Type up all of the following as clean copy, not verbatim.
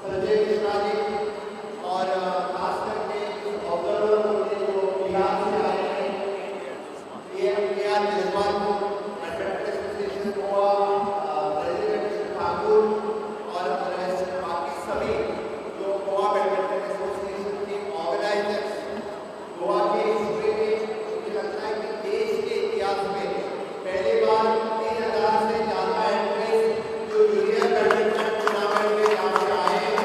संजय मिश्रा जी और खास करके ऑब्जर्वर जो बिहार से आए हैं AR Jaswal badminton association Goa president Thakur और बाकी सभी जो गोवा बैडमिंटन एसोसिएशन के ऑर्गेनाइजर्स गोवा के हिस्ट्री में मुझे लगता है कि देश के इतिहास में पहली बार 3000 से ज्यादा एंट्रीज जो जूनियर बैडमिंटन टूर्नामेंट में यहाँ पे आए हैं।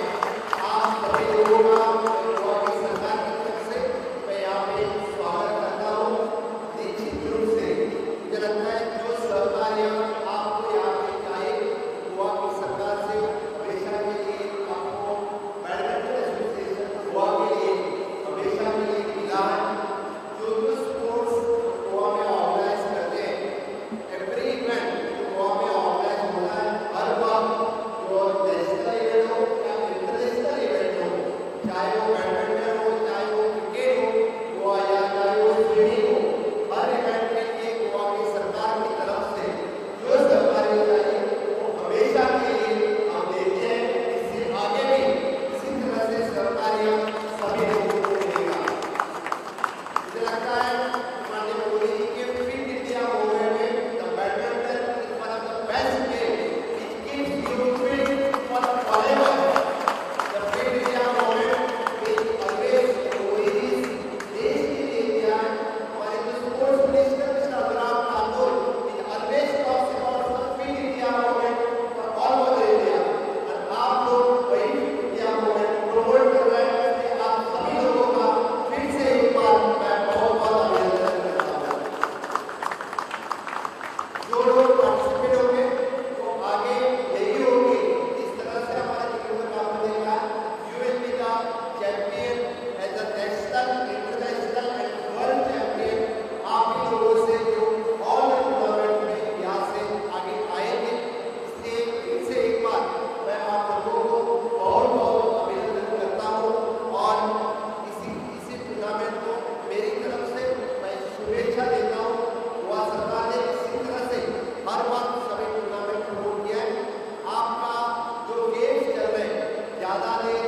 आप सभी लोगों का गोवा की सरकार की तरफ से मैं यहाँ पे स्वागत करता हूँ। निश्चित रूप से मुझे लगता है जो सहकार्य आपको यहाँ पे चाहिए गोवा की सरकार से हमेशा के लिए आपको बैडमिंटन एसोसिएशन गोवा के लिए हमेशा के लिए मिला है। जो स्पोर्ट्स गोवा में ऑर्गेनाइज करते हैं एवरी इवेंट जो गोवा में ऑर्गेनाइज होता है हर बार जो नेशनल इवेंट हो या इंटरनेशनल इवेंट हो चाहे वो बैडमिंटन हो चाहे वो क्रिकेट हो गोवा या चाहे वो स्विमिंग हो हर इवेंट के लिए गोवा की सरकार की तरफ से जो सहकार्य चाहिए वो हमेशा के लिए हम देते हैं। इससे आगे भी इसी तरह से सहकार्य सभी लोगों को मिलेगा। मुझे लगता है माननीय मोदी जी के फिट इंडिया मूवमेंट में the badminton is one of the best game which keeps you fit for forever. The fit India movement is always Modi ji देश के लिए किया है। हमारे जो sports minister mister Anurag Thakur is always talks about the fit India movement for all over India और आप लोग वही फिट इंडिया मूवमेंट प्रमोट कर रहे हैं। इसलिए आप सभी लोगों का फिर से एक बार मैं बहुत बहुत अभिनंदन करता हूँ। जो लोग पार्टिसिपेट होंगे वो आगे यही होंगे। इस तरह से हमारे जीवन में काम करेगा। You will be the champion as a national international and world champion. आप ही लोगों से जो ऑल टूर्नामेंट में यहाँ से आगे आएंगे। इसलिए फिर से एक बार मैं आप लोगों को बहुत बहुत अभिनंदन करता हूँ और इसी टूर्नामेंट को मेरी तरफ से मैं शुभेच्छा देता हूँ। गोवा सरकार ने इसी तरह से हर बार सभी टूर्नामेंट प्रमोट किया है। आपका जो गेम्स चल रहे हैं ज़्यादा नहीं